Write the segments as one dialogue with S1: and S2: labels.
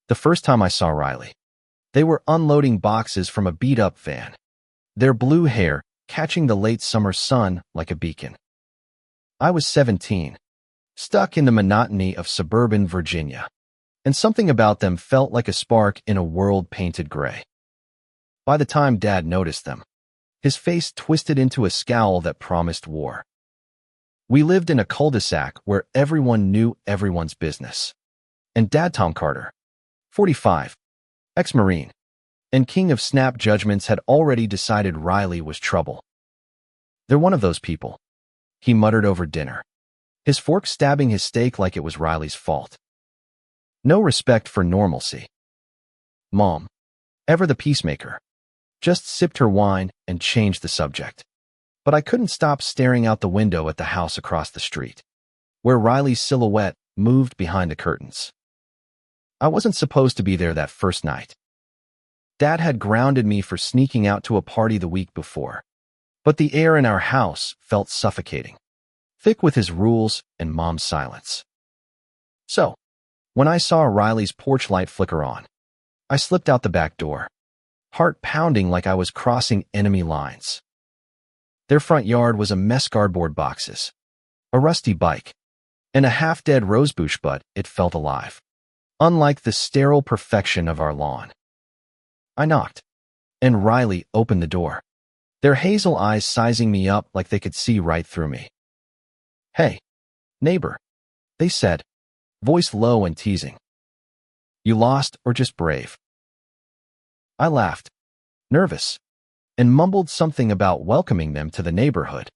S1: The first time I saw Riley, they were unloading boxes from a beat-up van, their blue hair catching the late summer sun like a beacon. I was 17, stuck in the monotony of suburban Virginia, and something about them felt like a spark in a world painted gray. By the time Dad noticed them, his face twisted into a scowl that promised war. We lived in a cul-de-sac where everyone knew everyone's business. And Dad, Tom Carter, 45, ex-Marine, and king of snap judgments, had already decided Riley was trouble. "They're one of those people," he muttered over dinner, his fork stabbing his steak like it was Riley's fault. No respect for normalcy. Mom, ever the peacemaker, just sipped her wine and changed the subject. But I couldn't stop staring out the window at the house across the street, where Riley's silhouette moved behind the curtains. I wasn't supposed to be there that first night. Dad had grounded me for sneaking out to a party the week before, but the air in our house felt suffocating, thick with his rules and Mom's silence. So, when I saw Riley's porch light flicker on, I slipped out the back door, heart pounding like I was crossing enemy lines. Their front yard was a mess of cardboard boxes, a rusty bike, and a half-dead rosebush, but it felt alive, unlike the sterile perfection of our lawn. I knocked, and Riley opened the door, their hazel eyes sizing me up like they could see right through me. "Hey, neighbor," they said, voice low and teasing. "You lost or just brave?" I laughed, nervous, and mumbled something about welcoming them to the neighborhood.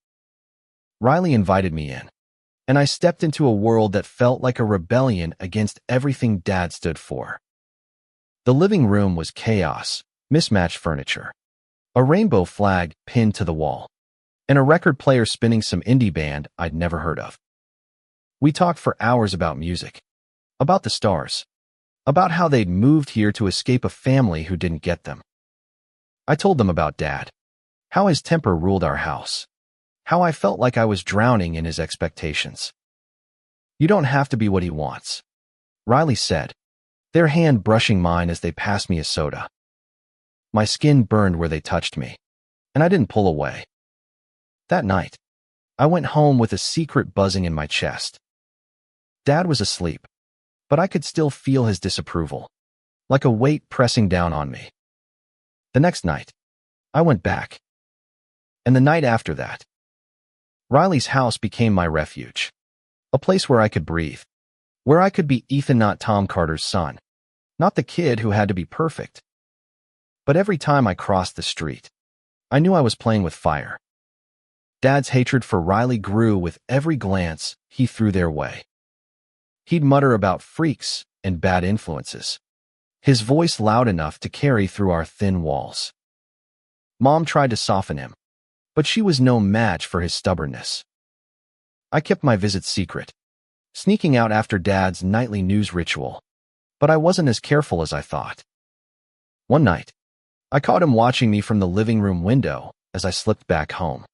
S1: Riley invited me in, and I stepped into a world that felt like a rebellion against everything Dad stood for. The living room was chaos, mismatched furniture, a rainbow flag pinned to the wall, and a record player spinning some indie band I'd never heard of. We talked for hours about music, about the stars, about how they'd moved here to escape a family who didn't get them. I told them about Dad, how his temper ruled our house, how I felt like I was drowning in his expectations. "You don't have to be what he wants," Riley said, their hand brushing mine as they passed me a soda. My skin burned where they touched me, and I didn't pull away. That night, I went home with a secret buzzing in my chest. Dad was asleep, but I could still feel his disapproval, like a weight pressing down on me. The next night, I went back. And the night after that, Riley's house became my refuge, a place where I could breathe, where I could be Ethan, not Tom Carter's son, not the kid who had to be perfect. But every time I crossed the street, I knew I was playing with fire. Dad's hatred for Riley grew with every glance he threw their way. He'd mutter about freaks and bad influences, his voice loud enough to carry through our thin walls. Mom tried to soften him, but she was no match for his stubbornness. I kept my visits secret, sneaking out after Dad's nightly news ritual, but I wasn't as careful as I thought. One night, I caught him watching me from the living room window as I slipped back home,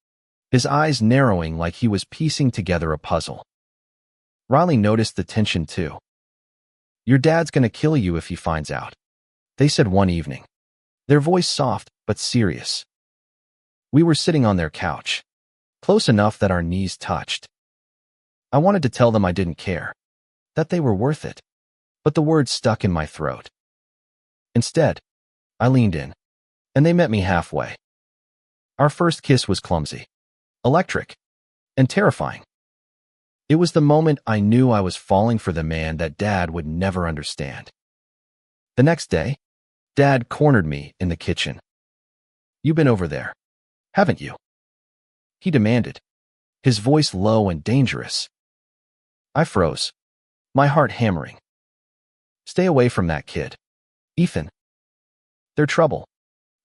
S1: his eyes narrowing like he was piecing together a puzzle. Riley noticed the tension too. "Your dad's gonna kill you if he finds out," they said one evening, their voice soft but serious. We were sitting on their couch, close enough that our knees touched. I wanted to tell them I didn't care, that they were worth it, but the words stuck in my throat. Instead, I leaned in, and they met me halfway. Our first kiss was clumsy, electric, and terrifying. It was the moment I knew I was falling for the man that Dad would never understand. The next day, Dad cornered me in the kitchen. "You've been over there, haven't you?" he demanded, his voice low and dangerous. I froze, my heart hammering. "Stay away from that kid, Ethan. They're trouble,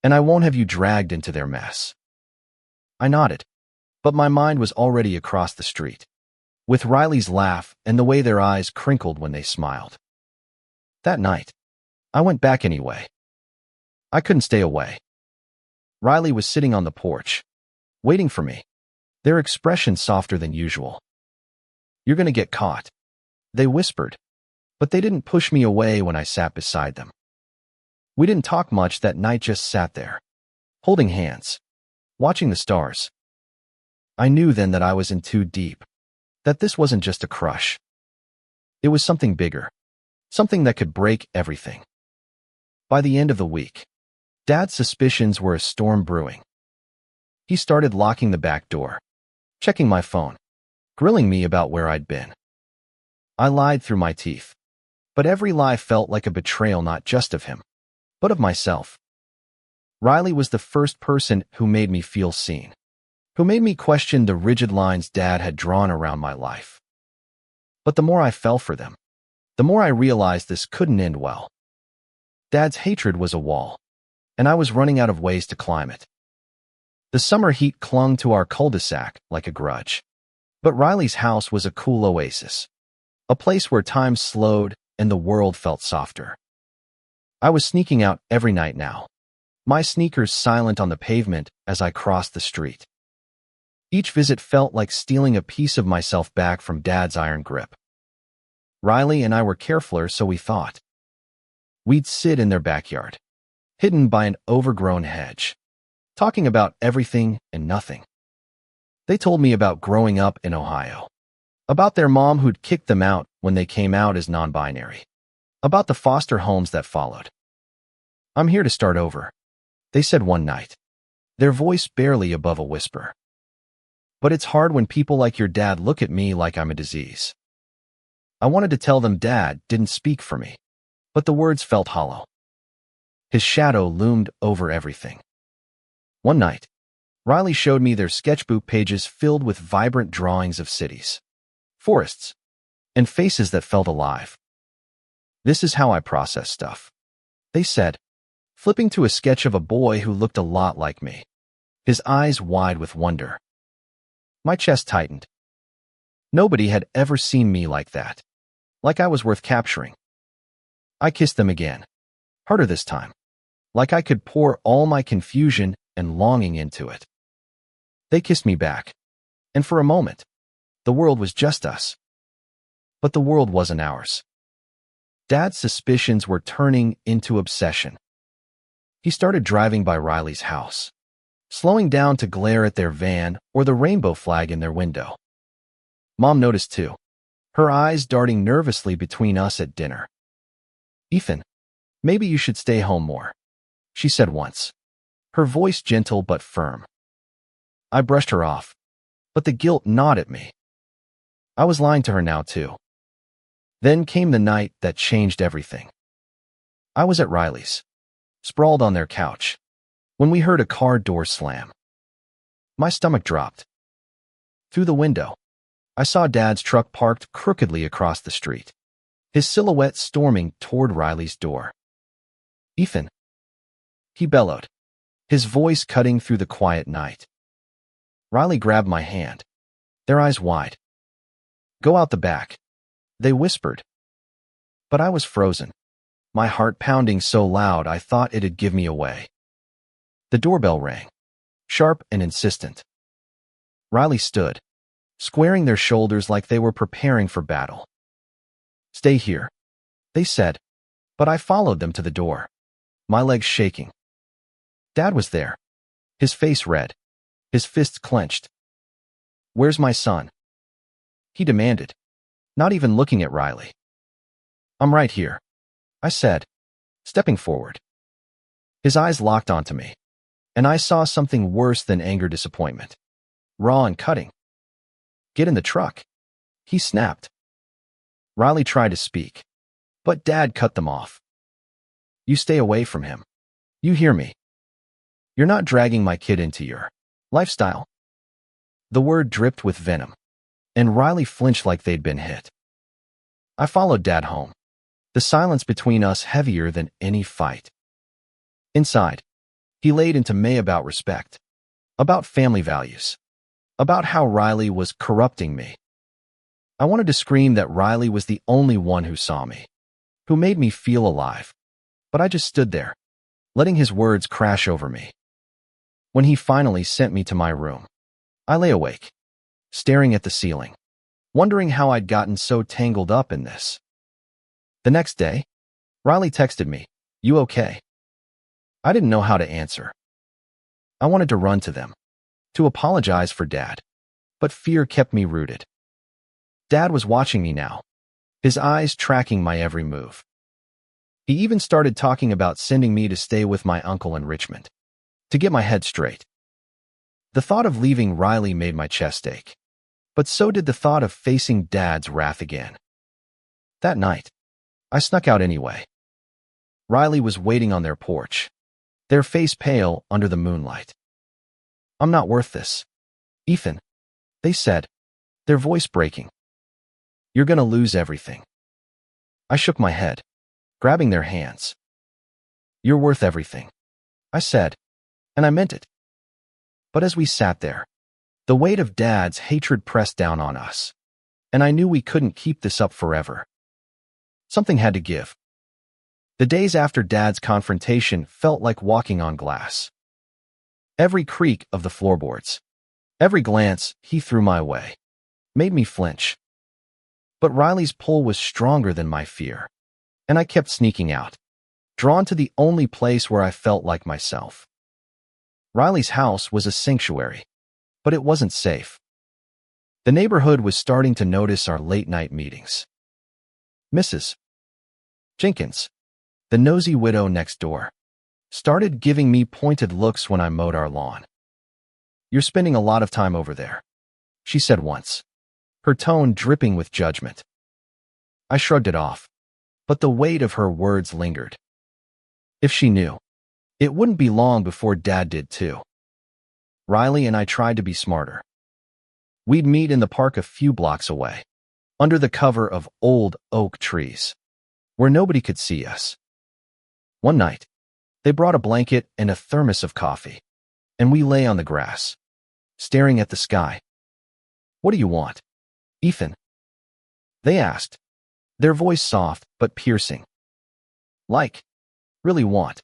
S1: and I won't have you dragged into their mess." I nodded, but my mind was already across the street, with Riley's laugh and the way their eyes crinkled when they smiled. That night, I went back anyway. I couldn't stay away. Riley was sitting on the porch, waiting for me, their expression softer than usual. "You're gonna get caught," they whispered, But they didn't push me away when I sat beside them. We didn't talk much that night, just sat there, holding hands, watching the stars. I knew then that I was in too deep, that this wasn't just a crush. It was something bigger, something that could break everything. By the end of the week, Dad's suspicions were a storm brewing. He started locking the back door, checking my phone, grilling me about where I'd been. I lied through my teeth, but every lie felt like a betrayal, not just of him, but of myself. Riley was the first person who made me feel seen, who made me question the rigid lines Dad had drawn around my life. But the more I fell for them, the more I realized this couldn't end well. Dad's hatred was a wall, and I was running out of ways to climb it. The summer heat clung to our cul-de-sac like a grudge. But Riley's house was a cool oasis, a place where time slowed and the world felt softer. I was sneaking out every night now, my sneakers silent on the pavement as I crossed the street. Each visit felt like stealing a piece of myself back from Dad's iron grip. Riley and I were carefuler, so we thought. We'd sit in their backyard, hidden by an overgrown hedge, talking about everything and nothing. They told me about growing up in Ohio, about their mom who'd kicked them out when they came out as non-binary, about the foster homes that followed. "I'm here to start over," they said one night, their voice barely above a whisper. "But it's hard when people like your dad look at me like I'm a disease." I wanted to tell them Dad didn't speak for me, but the words felt hollow. His shadow loomed over everything. One night, Riley showed me their sketchbook pages filled with vibrant drawings of cities, forests, and faces that felt alive. "This is how I process stuff," they said, flipping to a sketch of a boy who looked a lot like me, his eyes wide with wonder. My chest tightened. Nobody had ever seen me like that, like I was worth capturing. I kissed them again, harder this time, like I could pour all my confusion and longing into it. They kissed me back, and for a moment, the world was just us. But the world wasn't ours. Dad's suspicions were turning into obsession. He started driving by Riley's house, slowing down to glare at their van or the rainbow flag in their window. Mom noticed too, her eyes darting nervously between us at dinner. "Ethan, maybe you should stay home more," she said once, her voice gentle but firm. I brushed her off, but the guilt gnawed at me. I was lying to her now too. Then came the night that changed everything. I was at Riley's, sprawled on their couch, when we heard a car door slam. My stomach dropped. Through the window, I saw Dad's truck parked crookedly across the street, his silhouette storming toward Riley's door. "Ethan," he bellowed, his voice cutting through the quiet night. Riley grabbed my hand, their eyes wide. "Go out the back," they whispered. But I was frozen, my heart pounding so loud I thought it'd give me away. The doorbell rang, sharp and insistent. Riley stood, squaring their shoulders like they were preparing for battle. "Stay here," they said, but I followed them to the door, my legs shaking. Dad was there, his face red, his fists clenched. "Where's my son?" he demanded, not even looking at Riley. "I'm right here," I said, stepping forward. His eyes locked onto me, and I saw something worse than anger, disappointment, raw and cutting. "Get in the truck," he snapped. Riley tried to speak, but Dad cut them off. "You stay away from him. You hear me? You're not dragging my kid into your lifestyle." The word dripped with venom, and Riley flinched like they'd been hit. I followed Dad home, the silence between us heavier than any fight. Inside, he laid into me about respect, about family values, about how Riley was corrupting me. I wanted to scream that Riley was the only one who saw me, who made me feel alive, but I just stood there, letting his words crash over me. When he finally sent me to my room, I lay awake, staring at the ceiling, wondering how I'd gotten so tangled up in this. The next day, Riley texted me, "You okay?" I didn't know how to answer. I wanted to run to them, to apologize for Dad, but fear kept me rooted. Dad was watching me now, his eyes tracking my every move. He even started talking about sending me to stay with my uncle in Richmond, to get my head straight. The thought of leaving Riley made my chest ache, but so did the thought of facing Dad's wrath again. That night, I snuck out anyway. Riley was waiting on their porch, their face pale under the moonlight. "I'm not worth this, Ethan," they said, their voice breaking. "You're gonna lose everything." I shook my head, grabbing their hands. "You're worth everything," I said, and I meant it. But as we sat there, the weight of Dad's hatred pressed down on us, and I knew we couldn't keep this up forever. Something had to give. The days after Dad's confrontation felt like walking on glass. Every creak of the floorboards, every glance he threw my way, made me flinch. But Riley's pull was stronger than my fear, and I kept sneaking out, drawn to the only place where I felt like myself. Riley's house was a sanctuary, but it wasn't safe. The neighborhood was starting to notice our late-night meetings. Mrs. Jenkins, the nosy widow next door, started giving me pointed looks when I mowed our lawn. "You're spending a lot of time over there," she said once, her tone dripping with judgment. I shrugged it off, but the weight of her words lingered. If she knew, it wouldn't be long before Dad did too. Riley and I tried to be smarter. We'd meet in the park a few blocks away, under the cover of old oak trees, where nobody could see us. One night, they brought a blanket and a thermos of coffee, and we lay on the grass, staring at the sky. "What do you want, Ethan?" they asked, their voice soft but piercing. "Like, really want?"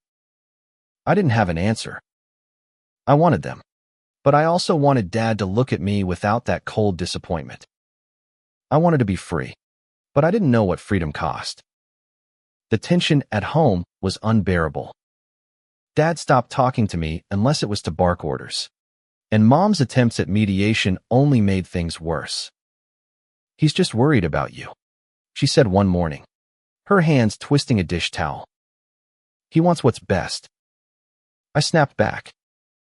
S1: I didn't have an answer. I wanted them, but I also wanted Dad to look at me without that cold disappointment. I wanted to be free, but I didn't know what freedom cost. The tension at home was unbearable. Dad stopped talking to me unless it was to bark orders, and Mom's attempts at mediation only made things worse. "He's just worried about you," she said one morning, her hands twisting a dish towel. "He wants what's best." I snapped back.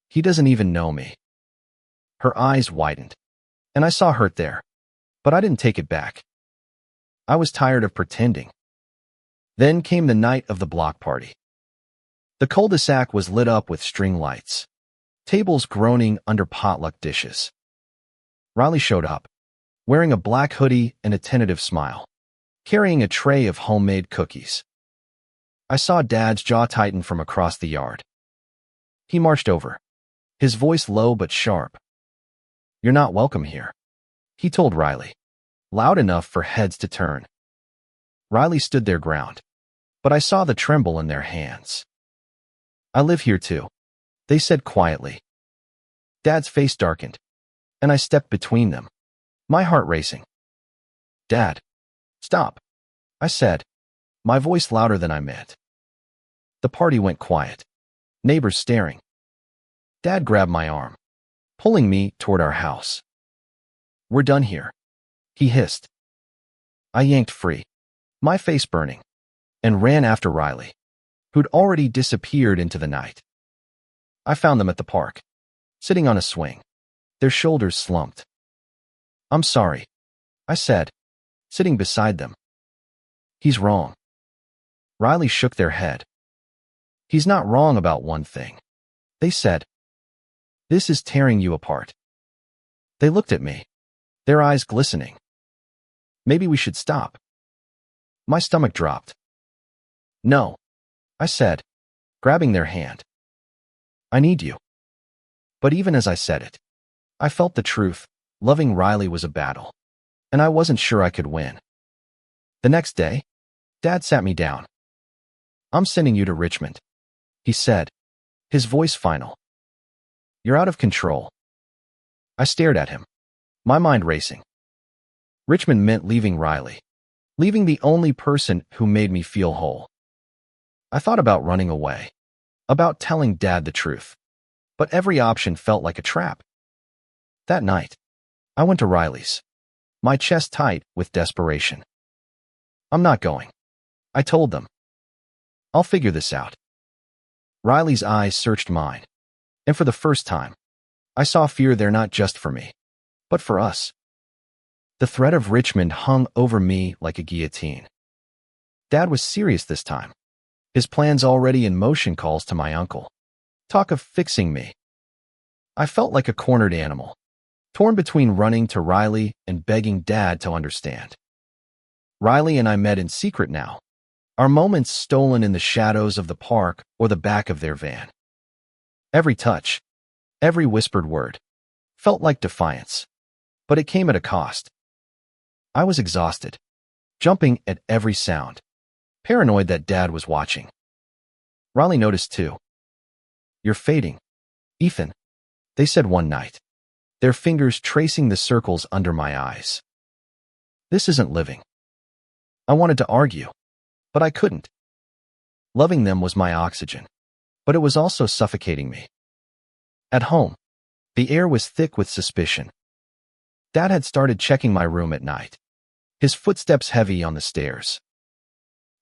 S1: "He doesn't even know me." Her eyes widened, and I saw hurt there, but I didn't take it back. I was tired of pretending. Then came the night of the block party. The cul-de-sac was lit up with string lights, tables groaning under potluck dishes. Riley showed up, wearing a black hoodie and a tentative smile, carrying a tray of homemade cookies. I saw Dad's jaw tighten from across the yard. He marched over, his voice low but sharp. "You're not welcome here," he told Riley, loud enough for heads to turn. Riley stood their ground, but I saw the tremble in their hands. "I live here too," they said quietly. Dad's face darkened, and I stepped between them, my heart racing. "Dad, stop," I said, my voice louder than I meant. The party went quiet, neighbors staring. Dad grabbed my arm, pulling me toward our house. "We're done here," he hissed. I yanked free, my face burning, and ran after Riley, who'd already disappeared into the night. I found them at the park, sitting on a swing, their shoulders slumped. "I'm sorry," I said, sitting beside them. "He's wrong." Riley shook their head. "He's not wrong about one thing," they said. "This is tearing you apart." They looked at me, their eyes glistening. "Maybe we should stop." My stomach dropped. "No," I said, grabbing their hand. "I need you." But even as I said it, I felt the truth. Loving Riley was a battle, and I wasn't sure I could win. The next day, Dad sat me down. "I'm sending you to Richmond," he said, his voice final. "You're out of control." I stared at him, my mind racing. Richmond meant leaving Riley, leaving the only person who made me feel whole. I thought about running away, about telling Dad the truth, but every option felt like a trap. That night, I went to Riley's, my chest tight with desperation. I'm not going, I told them. I'll figure this out. Riley's eyes searched mine, and for the first time, I saw fear there not just for me, but for us. The threat of Richmond hung over me like a guillotine. Dad was serious this time, his plans already in motion. Calls to my uncle. Talk of fixing me. I felt like a cornered animal, torn between running to Riley and begging Dad to understand. Riley and I met in secret now, our moments stolen in the shadows of the park or the back of their van. Every touch, every whispered word, felt like defiance, but it came at a cost. I was exhausted, jumping at every sound, paranoid that Dad was watching. Riley noticed too. You're fading, Ethan, they said one night, their fingers tracing the circles under my eyes. This isn't living. I wanted to argue, but I couldn't. Loving them was my oxygen, but it was also suffocating me. At home, the air was thick with suspicion. Dad had started checking my room at night, his footsteps heavy on the stairs.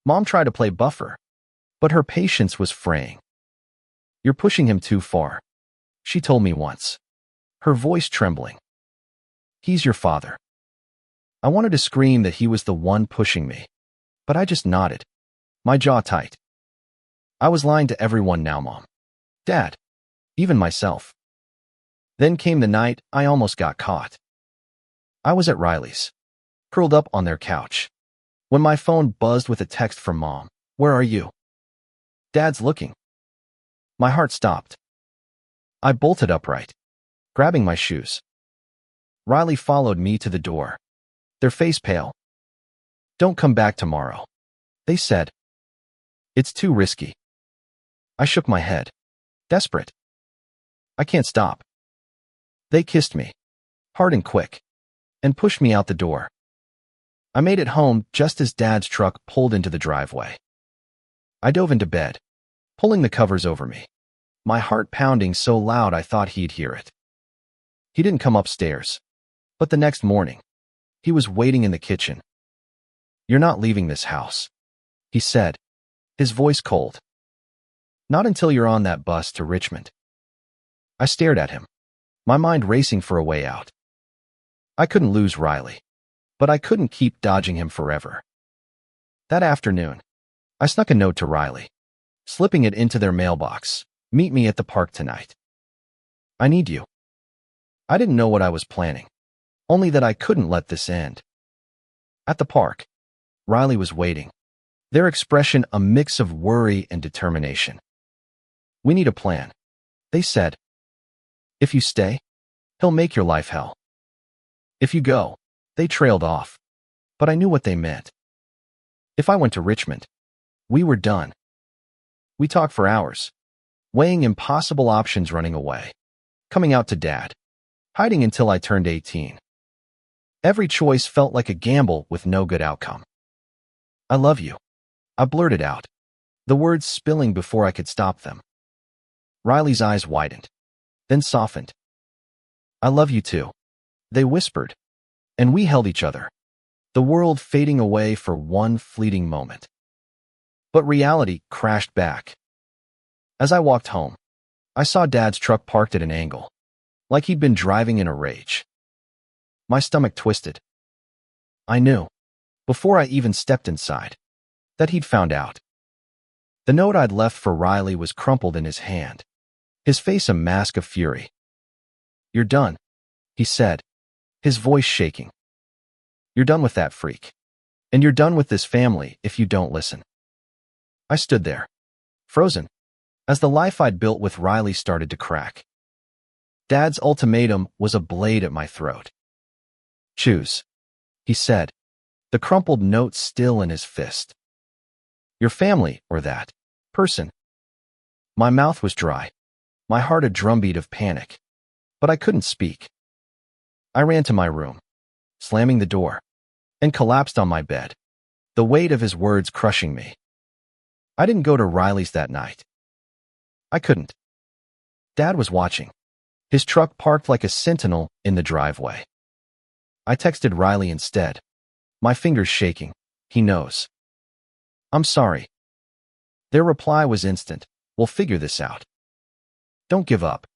S1: Mom tried to play buffer, but her patience was fraying. You're pushing him too far, she told me once, her voice trembling. He's your father. I wanted to scream that he was the one pushing me, but I just nodded, my jaw tight. I was lying to everyone now, Mom, Dad, even myself. Then came the night I almost got caught. I was at Riley's, curled up on their couch, when my phone buzzed with a text from Mom. Where are you? Dad's looking. My heart stopped. I bolted upright, grabbing my shoes. Riley followed me to the door, their face pale. Don't come back tomorrow, they said. It's too risky. I shook my head, desperate. I can't stop. They kissed me, hard and quick, and pushed me out the door. I made it home just as Dad's truck pulled into the driveway. I dove into bed, pulling the covers over me, my heart pounding so loud I thought he'd hear it. He didn't come upstairs, but the next morning, he was waiting in the kitchen. You're not leaving this house, he said, his voice cold. Not until you're on that bus to Richmond. I stared at him, my mind racing for a way out. I couldn't lose Riley, but I couldn't keep dodging him forever. That afternoon, I snuck a note to Riley, slipping it into their mailbox. Meet me at the park tonight. I need you. I didn't know what I was planning, only that I couldn't let this end. At the park, Riley was waiting, their expression a mix of worry and determination. We need a plan, they said. If you stay, he'll make your life hell. If you go, they trailed off, but I knew what they meant. If I went to Richmond, we were done. We talked for hours, weighing impossible options, running away, coming out to Dad, hiding until I turned 18. Every choice felt like a gamble with no good outcome. I love you, I blurted out, the words spilling before I could stop them. Riley's eyes widened, then softened. I love you too, they whispered, and we held each other, the world fading away for one fleeting moment. But reality crashed back. As I walked home, I saw Dad's truck parked at an angle, like he'd been driving in a rage. My stomach twisted. I knew, before I even stepped inside, that he'd found out. The note I'd left for Riley was crumpled in his hand, his face a mask of fury. You're done, he said, his voice shaking. You're done with that freak. And you're done with this family if you don't listen. I stood there, frozen, as the life I'd built with Riley started to crack. Dad's ultimatum was a blade at my throat. Choose, he said, the crumpled note still in his fist. Your family or that person. My mouth was dry, my heart a drumbeat of panic, but I couldn't speak. I ran to my room, slamming the door, and collapsed on my bed, the weight of his words crushing me. I didn't go to Riley's that night. I couldn't. Dad was watching. His truck parked like a sentinel in the driveway. I texted Riley instead, my fingers shaking. He knows. I'm sorry. Their reply was instant. We'll figure this out. Don't give up.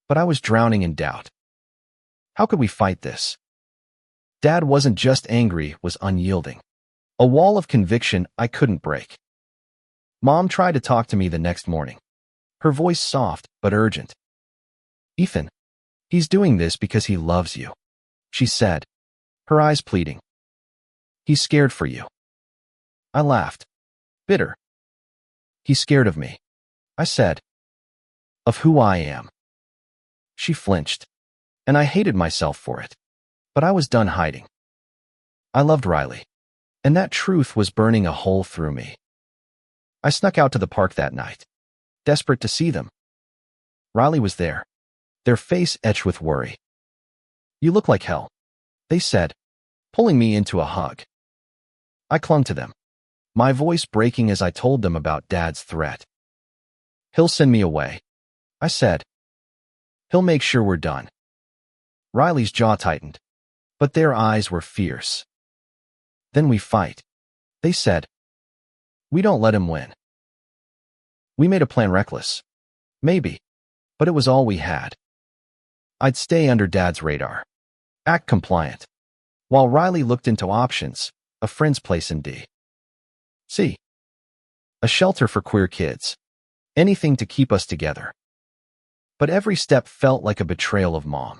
S1: But I was drowning in doubt. How could we fight this? Dad wasn't just angry, was unyielding. A wall of conviction I couldn't break. Mom tried to talk to me the next morning. Her voice soft but urgent. Ethan, he's doing this because he loves you, she said, her eyes pleading. He's scared for you. I laughed. Bitter. He's scared of me, I said. Of who I am. She flinched, and I hated myself for it. But I was done hiding. I loved Riley, and that truth was burning a hole through me. I snuck out to the park that night, desperate to see them. Riley was there, their face etched with worry. You look like hell, they said, pulling me into a hug. I clung to them, my voice breaking as I told them about Dad's threat. He'll send me away, I said. He'll make sure we're done. Riley's jaw tightened, but their eyes were fierce. Then we fight, they said. We don't let him win. We made a plan reckless. Maybe, but it was all we had. I'd stay under Dad's radar, act compliant, while Riley looked into options, a friend's place in D.C., a shelter for queer kids, anything to keep us together. But every step felt like a betrayal of Mom,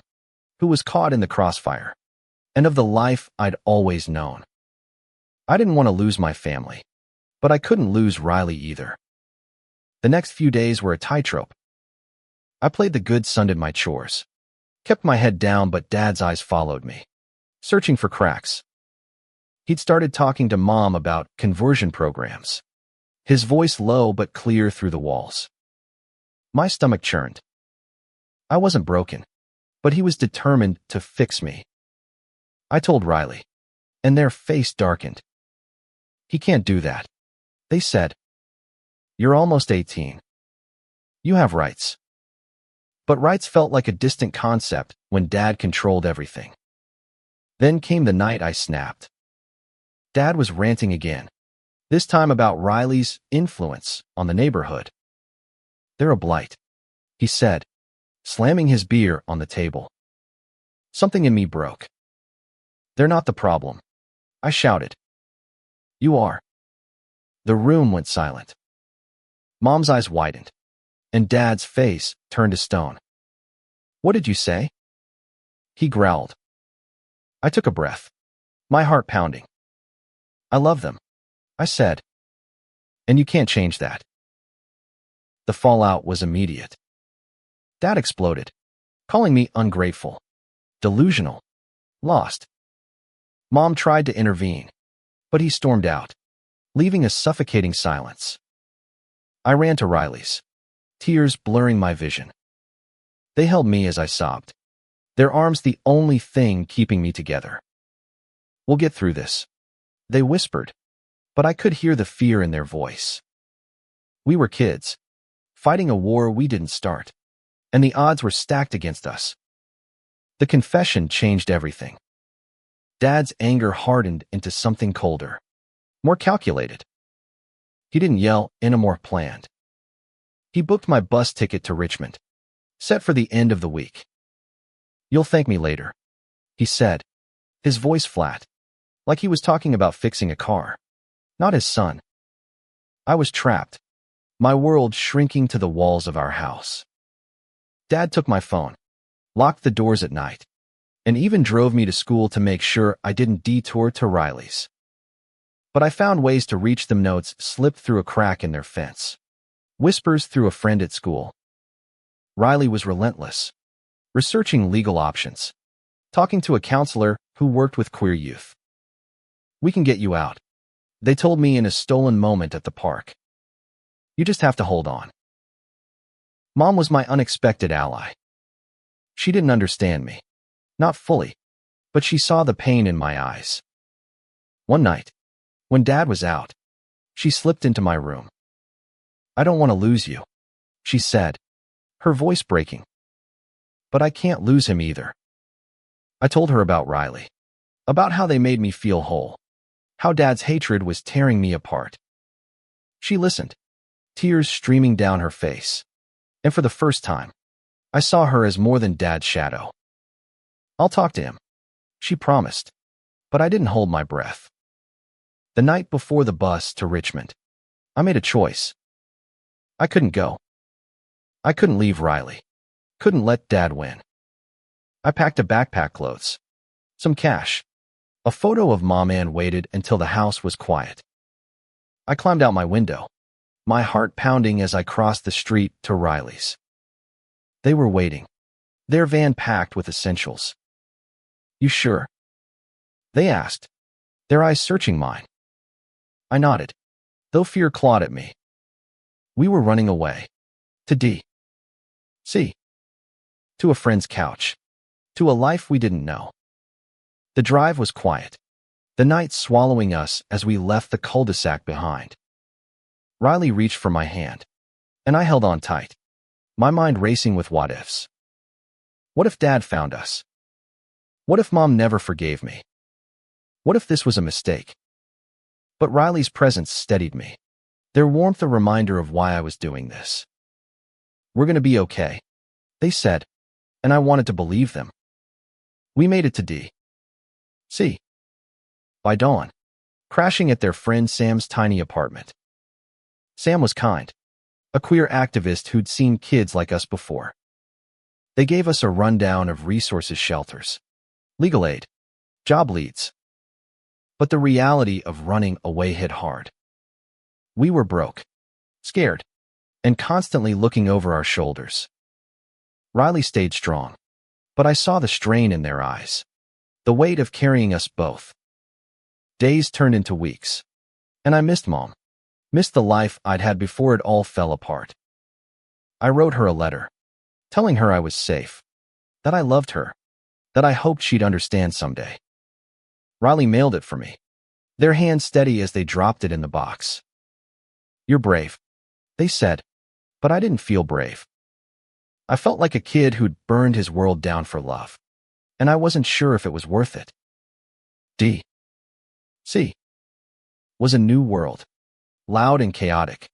S1: who was caught in the crossfire, and of the life I'd always known. I didn't want to lose my family, but I couldn't lose Riley either. The next few days were a tightrope. I played the good son, did my chores, kept my head down, but Dad's eyes followed me, searching for cracks. He'd started talking to Mom about conversion programs, his voice low but clear through the walls. My stomach churned. I wasn't broken, but he was determined to fix me. I told Riley, and their face darkened. He can't do that, they said. You're almost 18. You have rights. But rights felt like a distant concept when Dad controlled everything. Then came the night I snapped. Dad was ranting again, this time about Riley's influence on the neighborhood. They're a blight, he said, slamming his beer on the table. Something in me broke. They're not the problem, I shouted. You are. The room went silent. Mom's eyes widened, and Dad's face turned to stone. What did you say? He growled. I took a breath, my heart pounding. I love them, I said. And you can't change that. The fallout was immediate. Dad exploded, calling me ungrateful, delusional, lost. Mom tried to intervene, but he stormed out, leaving a suffocating silence. I ran to Riley's, tears blurring my vision. They held me as I sobbed, their arms the only thing keeping me together. We'll get through this, they whispered, but I could hear the fear in their voice. We were kids, fighting a war we didn't start, and the odds were stacked against us. The confession changed everything. Dad's anger hardened into something colder, more calculated. He didn't yell any more, planned. He booked my bus ticket to Richmond, set for the end of the week. You'll thank me later, he said, his voice flat, like he was talking about fixing a car, not his son. I was trapped, my world shrinking to the walls of our house. Dad took my phone, locked the doors at night, and even drove me to school to make sure I didn't detour to Riley's. But I found ways to reach them. Notes slipped through a crack in their fence, whispers through a friend at school. Riley was relentless, researching legal options, talking to a counselor who worked with queer youth. We can get you out, they told me in a stolen moment at the park. You just have to hold on. Mom was my unexpected ally. She didn't understand me, not fully, but she saw the pain in my eyes. One night, When Dad was out, she slipped into my room. "I don't want to lose you," she said, her voice breaking. "But I can't lose him either." I told her about Riley, about how they made me feel whole, how Dad's hatred was tearing me apart. She listened, tears streaming down her face, and for the first time, I saw her as more than Dad's shadow. "I'll talk to him," she promised, but I didn't hold my breath. The night before the bus to Richmond, I made a choice. I couldn't go. I couldn't leave Riley. Couldn't let Dad win. I packed a backpack, clothes, some cash, a photo of Mom, and waited until the house was quiet. I climbed out my window, my heart pounding as I crossed the street to Riley's. They were waiting, their van packed with essentials. "You sure?" they asked, their eyes searching mine. I nodded, though fear clawed at me. We were running away. To D.C. To a friend's couch. To a life we didn't know. The drive was quiet, the night swallowing us as we left the cul-de-sac behind. Riley reached for my hand, and I held on tight, my mind racing with what-ifs. What if Dad found us? What if Mom never forgave me? What if this was a mistake? But Riley's presence steadied me, their warmth a reminder of why I was doing this. "We're going to be okay," they said, and I wanted to believe them. We made it to D.C. by dawn, crashing at their friend Sam's tiny apartment. Sam was kind, a queer activist who'd seen kids like us before. They gave us a rundown of resources, shelters, legal aid, job leads. But the reality of running away hit hard. We were broke, scared, and constantly looking over our shoulders. Riley stayed strong, but I saw the strain in their eyes, the weight of carrying us both. Days turned into weeks, and I missed Mom, missed the life I'd had before it all fell apart. I wrote her a letter, telling her I was safe, that I loved her, that I hoped she'd understand someday. Riley mailed it for me, their hands steady as they dropped it in the box. "You're brave," they said, but I didn't feel brave. I felt like a kid who'd burned his world down for love, and I wasn't sure if it was worth it. D.C. was a new world, loud and chaotic,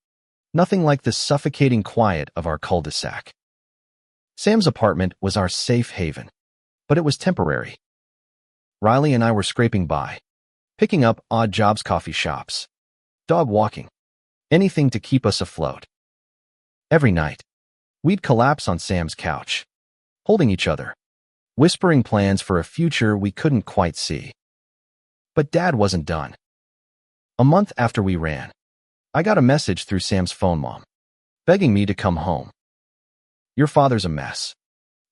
S1: nothing like the suffocating quiet of our cul-de-sac. Sam's apartment was our safe haven, but it was temporary. Riley and I were scraping by, picking up odd jobs, coffee shops, dog walking, anything to keep us afloat. Every night, we'd collapse on Sam's couch, holding each other, whispering plans for a future we couldn't quite see. But Dad wasn't done. A month after we ran, I got a message through Sam's phone, Mom, begging me to come home. "Your father's a mess,"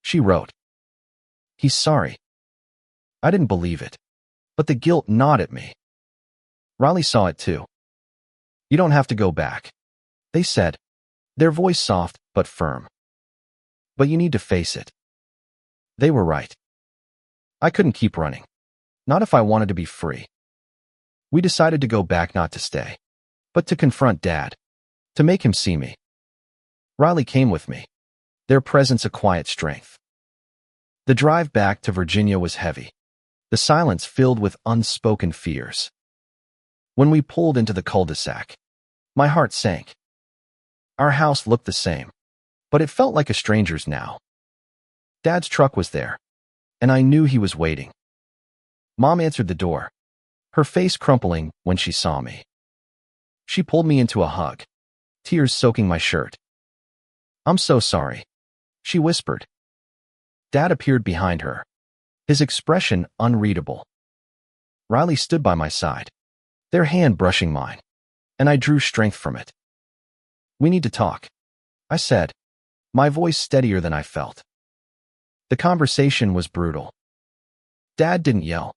S1: she wrote. "He's sorry." I didn't believe it, but the guilt gnawed at me. Riley saw it too. "You don't have to go back," they said, their voice soft but firm. "But you need to face it." They were right. I couldn't keep running, not if I wanted to be free. We decided to go back, not to stay, but to confront Dad, to make him see me. Riley came with me, their presence a quiet strength. The drive back to Virginia was heavy, the silence filled with unspoken fears. When we pulled into the cul-de-sac, my heart sank. Our house looked the same, but it felt like a stranger's now. Dad's truck was there, and I knew he was waiting. Mom answered the door, her face crumpling when she saw me. She pulled me into a hug, tears soaking my shirt. "I'm so sorry," she whispered. Dad appeared behind her, his expression unreadable. Riley stood by my side, their hand brushing mine, and I drew strength from it. "We need to talk," I said, my voice steadier than I felt. The conversation was brutal. Dad didn't yell,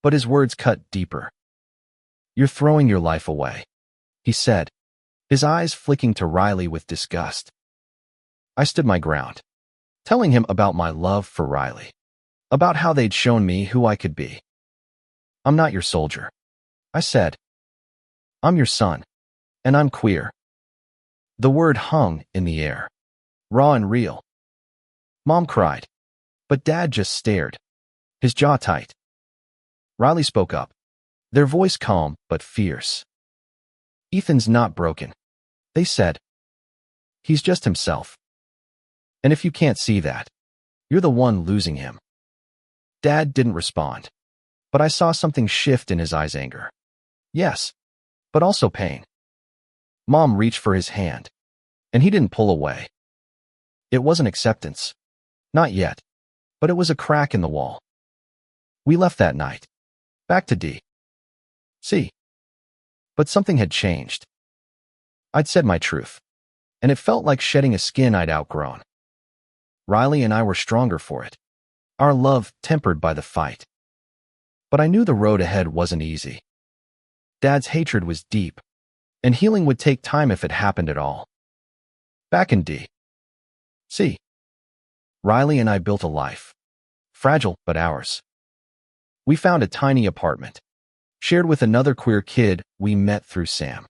S1: but his words cut deeper. "You're throwing your life away," he said, his eyes flicking to Riley with disgust. I stood my ground, telling him about my love for Riley, about how they'd shown me who I could be. "I'm not your soldier," I said, I'm your son, and I'm queer. The word hung in the air, raw and real. Mom cried, but Dad just stared, his jaw tight. Riley spoke up, their voice calm but fierce. Ethan's not broken, they said. He's just himself. And if you can't see that, you're the one losing him. Dad didn't respond, but I saw something shift in his eyes, anger. Yes, but also pain. Mom reached for his hand, and he didn't pull away. It wasn't acceptance. Not yet, but it was a crack in the wall. We left that night, back to D.C. But something had changed. I'd said my truth, and it felt like shedding a skin I'd outgrown. Riley and I were stronger for it, our love tempered by the fight. But I knew the road ahead wasn't easy. Dad's hatred was deep, and healing would take time if it happened at all. Back in D.C., Riley and I built a life, fragile but ours. We found a tiny apartment, shared with another queer kid we met through Sam.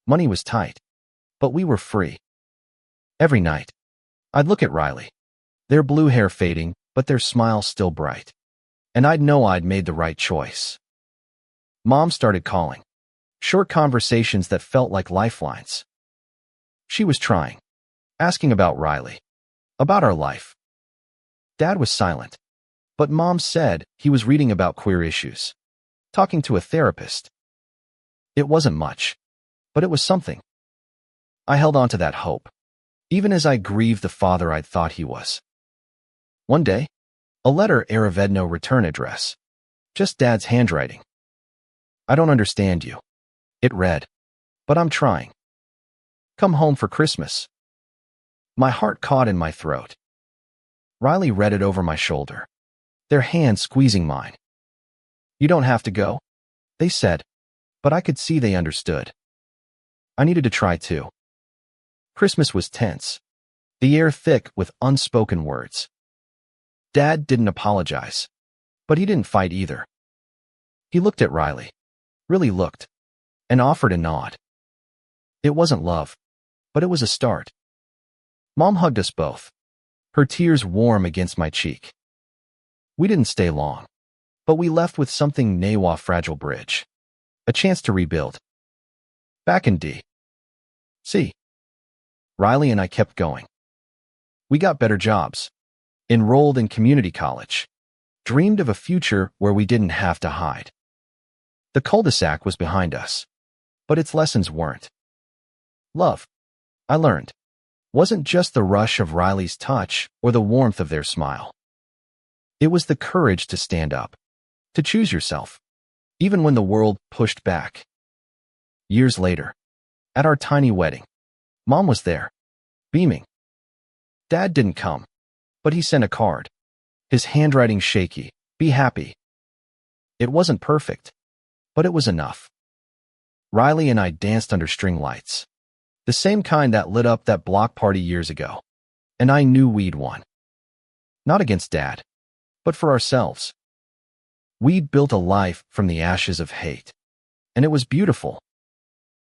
S1: Money was tight, but we were free. Every night, I'd look at Riley, their blue hair fading, but their smile still bright. And I'd know I'd made the right choice. Mom started calling, short conversations that felt like lifelines. She was trying, asking about Riley, about our life. Dad was silent, but Mom said he was reading about queer issues, talking to a therapist. It wasn't much, but it was something. I held on to that hope, even as I grieved the father I'd thought he was. One day, a letter arrived, no return address, just Dad's handwriting. I don't understand you, it read, but I'm trying. Come home for Christmas. My heart caught in my throat. Riley read it over my shoulder, their hands squeezing mine. You don't have to go, they said, but I could see they understood. I needed to try too. Christmas was tense, the air thick with unspoken words. Dad didn't apologize, but he didn't fight either. He looked at Riley, really looked, and offered a nod. It wasn't love, but it was a start. Mom hugged us both, her tears warm against my cheek. We didn't stay long, but we left with something Nawa fragile bridge, a chance to rebuild. Back in D.C., Riley and I kept going. We got better jobs, enrolled in community college, dreamed of a future where we didn't have to hide. The cul-de-sac was behind us, but its lessons weren't. Love, I learned, wasn't just the rush of Riley's touch or the warmth of their smile. It was the courage to stand up, to choose yourself, even when the world pushed back. Years later, at our tiny wedding, Mom was there, beaming. Dad didn't come, but he sent a card, his handwriting shaky, "Be happy." It wasn't perfect, but it was enough. Riley and I danced under string lights, the same kind that lit up that block party years ago, and I knew we'd won. Not against Dad, but for ourselves. We'd built a life from the ashes of hate, and it was beautiful.